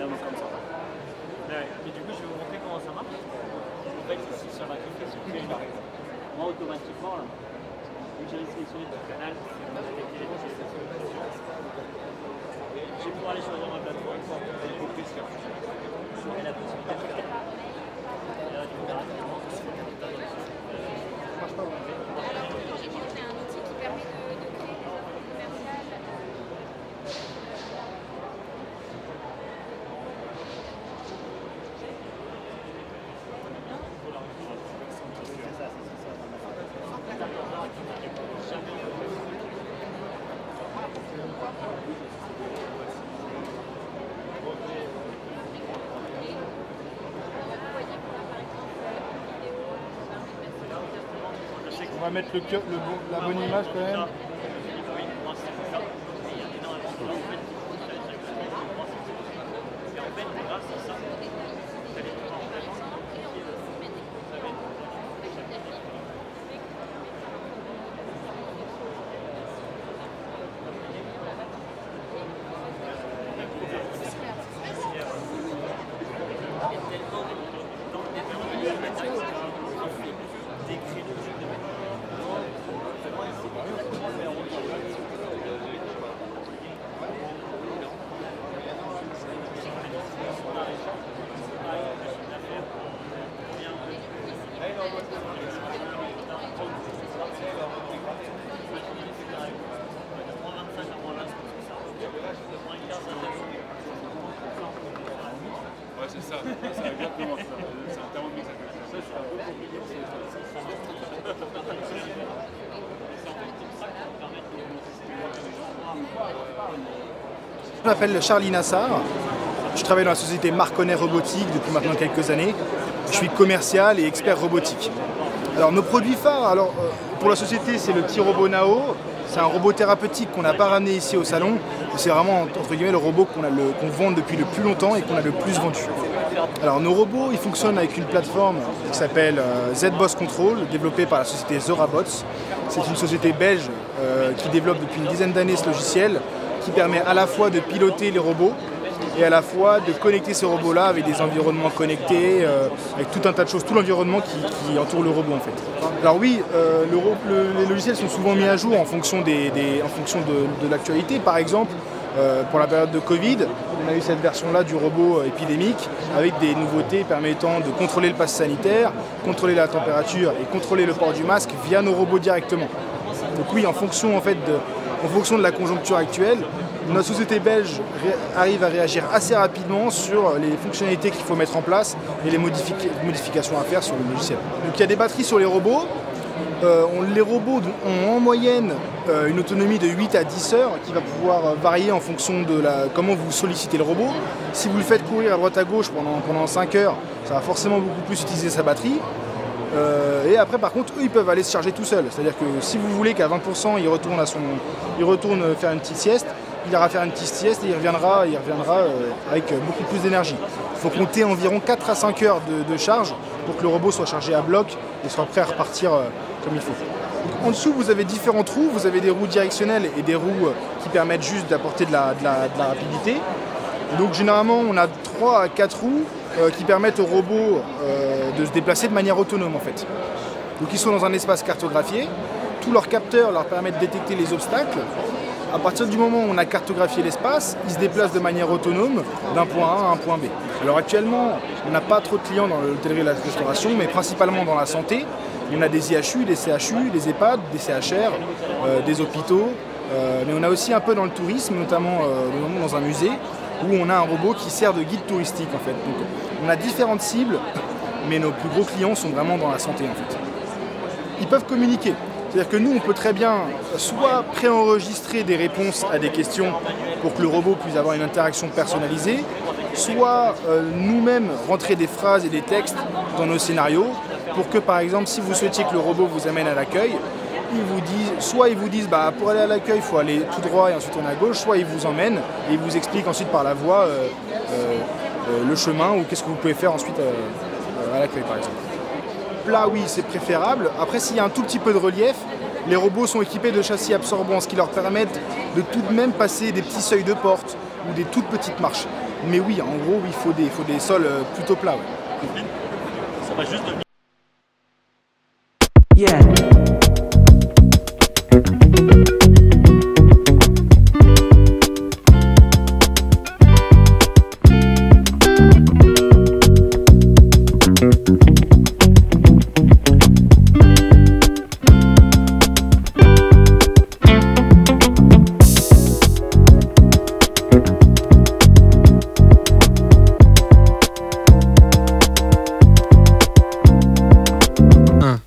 comme ça. Et du coup, je vais vous montrer comment ça marche. En fait, ici sur la config, moi automatiquement, là, vu que j'ai sélectionné tout le canal, c'est détecter les notifications. Je vais pouvoir aller choisir ma plateforme pour couper sur la possibilité de faire. Et là, du coup, rapidement, c'est ce que On va mettre la bonne image quand même. Ouais, c'est ça, c'est exactement ça. C'est un thermomix avec ça. C'est un peu compliqué. Je m'appelle Charlie Nassar. Je travaille dans la société Marconnet Robotique depuis maintenant quelques années. Je suis commercial et expert robotique. Alors nos produits phares, pour la société, c'est le petit robot Nao. C'est un robot thérapeutique qu'on n'a pas ramené ici au salon. C'est vraiment entre guillemets le robot qu'on vend depuis le plus longtemps et qu'on a le plus vendu. Alors nos robots, ils fonctionnent avec une plateforme qui s'appelle ZBoss Control, développée par la société Zorabots. C'est une société belge qui développe depuis une dizaine d'années ce logiciel, qui permet à la fois de piloter les robots et à la fois de connecter ces robots-là avec des environnements connectés, avec tout un tas de choses, tout l'environnement qui entoure le robot en fait. Alors oui, les logiciels sont souvent mis à jour en fonction de l'actualité. Par exemple, pour la période de Covid, on a eu cette version-là du robot épidémique avec des nouveautés permettant de contrôler le pass sanitaire, contrôler la température et contrôler le port du masque via nos robots directement. Donc oui, en fonction de la conjoncture actuelle, notre société belge arrive à réagir assez rapidement sur les fonctionnalités qu'il faut mettre en place et les modifications à faire sur le logiciel. Donc il y a des batteries sur les robots. Les robots ont en moyenne une autonomie de 8 à 10 heures qui va pouvoir varier en fonction de comment vous sollicitez le robot. Si vous le faites courir à droite à gauche pendant 5 heures, ça va forcément beaucoup plus utiliser sa batterie. Et après par contre eux ils peuvent aller se charger tout seuls. C'est à dire que si vous voulez qu'à 20% il retourne faire une petite sieste, il ira faire une petite sieste et il reviendra avec beaucoup plus d'énergie. Il faut compter environ 4 à 5 heures de charge pour que le robot soit chargé à bloc et soit prêt à repartir comme il faut. Donc, en dessous vous avez différentes roues, vous avez des roues directionnelles et des roues qui permettent juste d'apporter de la rapidité. Donc généralement on a 3 à 4 roues qui permettent au robot de se déplacer de manière autonome en fait. Donc ils sont dans un espace cartographié, tous leurs capteurs leur permettent de détecter les obstacles. À partir du moment où on a cartographié l'espace, ils se déplacent de manière autonome d'un point A à un point B. Alors actuellement, on n'a pas trop de clients dans l'hôtellerie et la restauration, mais principalement dans la santé. On a des IHU, des CHU, des EHPAD, des CHR, des hôpitaux, mais on a aussi un peu dans le tourisme, notamment dans un musée, où on a un robot qui sert de guide touristique en fait. Donc, on a différentes cibles, mais nos plus gros clients sont vraiment dans la santé en fait. Ils peuvent communiquer. C'est-à-dire que nous, on peut très bien soit préenregistrer des réponses à des questions pour que le robot puisse avoir une interaction personnalisée, soit nous-mêmes rentrer des phrases et des textes dans nos scénarios pour que, par exemple, si vous souhaitiez que le robot vous amène à l'accueil, soit ils vous disent bah, pour aller à l'accueil, il faut aller tout droit et ensuite tourner à gauche, soit ils vous emmènent et ils vous expliquent ensuite par la voix le chemin ou qu'est-ce que vous pouvez faire ensuite à l'accueil, par exemple. Plat, oui, c'est préférable. Après, s'il y a un tout petit peu de relief, les robots sont équipés de châssis absorbants, ce qui leur permet de tout de même passer des petits seuils de porte ou des toutes petites marches. Mais oui, en gros, il faut des sols plutôt plats. Ouais. Ça va juste devenir... Yeah. Un.